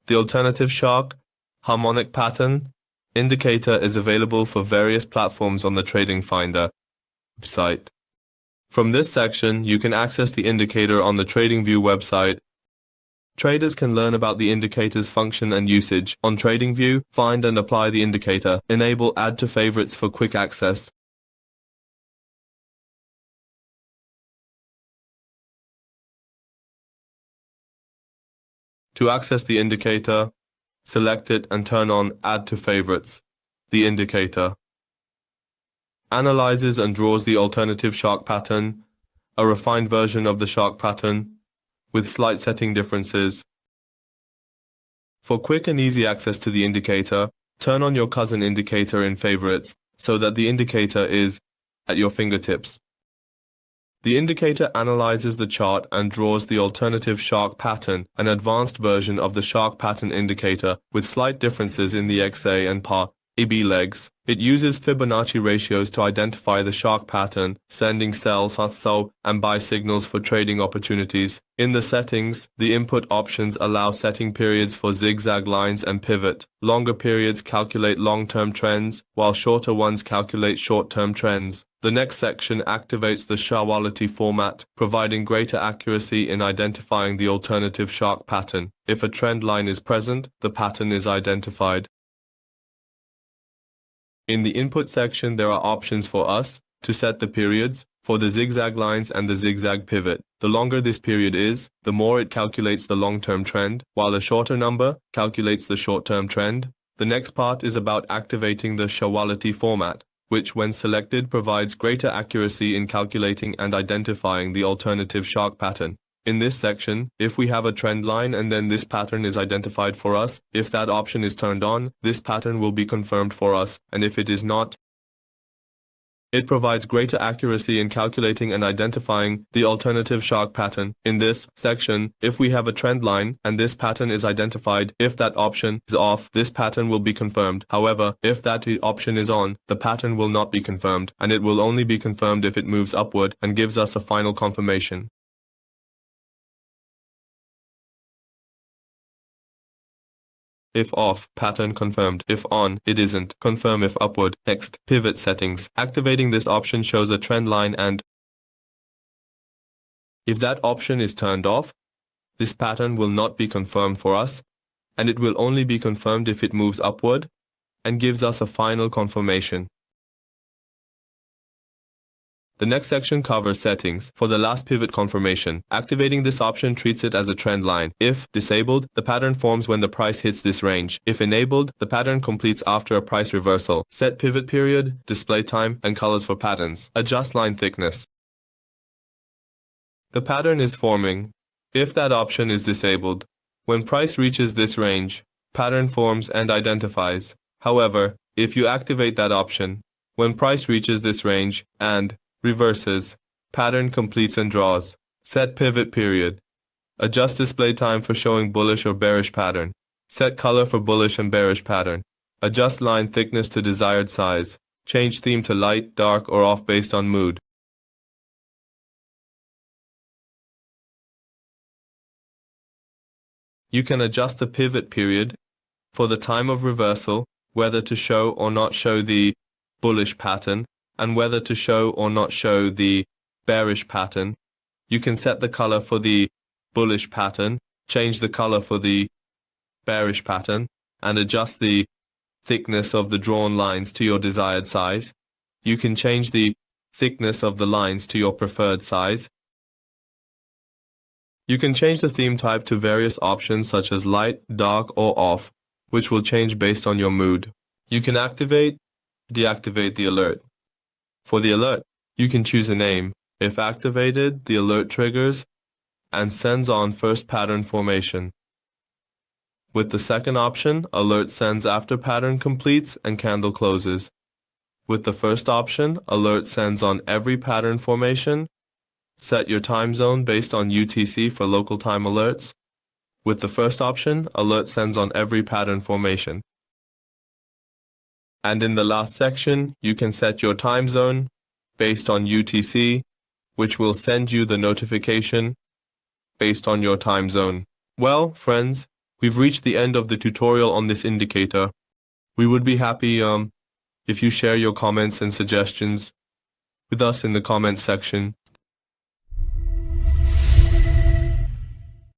The alternative shark, harmonic pattern, indicator is available for various platforms on the TradingFinder website. From this section, you can access the indicator on the TradingView website. Traders can learn about the indicator's function and usage. On TradingView, find and apply the indicator. Enable Add to Favorites for quick access. To access the indicator, select it and turn on Add to Favorites. The indicator analyzes and draws the alternative shark pattern, a refined version of the shark pattern, with slight setting differences. For quick and easy access to the indicator, turn on your cousin indicator in Favorites so that the indicator is at your fingertips. The indicator analyzes the chart and draws the alternative shark pattern, an advanced version of the shark pattern indicator with slight differences in the XA and PA AB legs. It uses Fibonacci ratios to identify the shark pattern, sending sell, and buy signals for trading opportunities. In the settings, the input options allow setting periods for zigzag lines and pivot. Longer periods calculate long-term trends, while shorter ones calculate short-term trends. The next section activates the Shawality format, providing greater accuracy in identifying the alternative shark pattern. If a trend line is present, the pattern is identified. In the input section, there are options for us to set the periods for the zigzag lines and the zigzag pivot. The longer this period is, the more it calculates the long-term trend, while a shorter number calculates the short-term trend. The next part is about activating the Shawality format, which when selected provides greater accuracy in calculating and identifying the alternative shark pattern. In this section, if we have a trend line and then this pattern is identified for us, if that option is turned on, this pattern will be confirmed for us, and if it is not, it provides greater accuracy in calculating and identifying the alternative shark pattern. In this section, if we have a trend line and this pattern is identified, if that option is off, this pattern will be confirmed. However, if that option is on, the pattern will not be confirmed, and it will only be confirmed if it moves upward and gives us a final confirmation. If off, pattern confirmed. If on, it isn't. Confirm if upward. Next, pivot settings. Activating this option shows a trend line, and if that option is turned off, this pattern will not be confirmed for us, and it will only be confirmed if it moves upward and gives us a final confirmation. The next section covers settings for the last pivot confirmation. Activating this option treats it as a trend line. If disabled, the pattern forms when the price hits this range. If enabled, the pattern completes after a price reversal. Set pivot period, display time, and colors for patterns. Adjust line thickness. The pattern is forming. If that option is disabled, when price reaches this range, pattern forms and identifies. However, if you activate that option, when price reaches this range and reverses, pattern completes and draws. Set pivot period. Adjust display time for showing bullish or bearish pattern. Set color for bullish and bearish pattern. Adjust line thickness to desired size. Change theme to light, dark, or off based on mood. You can adjust the pivot period for the time of reversal, whether to show or not show the bullish pattern, and whether to show or not show the bearish pattern. You can set the color for the bullish pattern, change the color for the bearish pattern, and adjust the thickness of the drawn lines to your desired size. You can change the thickness of the lines to your preferred size. You can change the theme type to various options such as light, dark, or off, which will change based on your mood. You can activate, deactivate the alert. For the alert, you can choose a name. If activated, the alert triggers and sends on first pattern formation. With the second option, alert sends after pattern completes and candle closes. With the first option, alert sends on every pattern formation. Set your time zone based on UTC for local time alerts. With the first option, alert sends on every pattern formation. And in the last section, you can set your time zone based on UTC, which will send you the notification based on your time zone. Well, friends, we've reached the end of the tutorial on this indicator. We would be happy if you share your comments and suggestions with us in the comments section.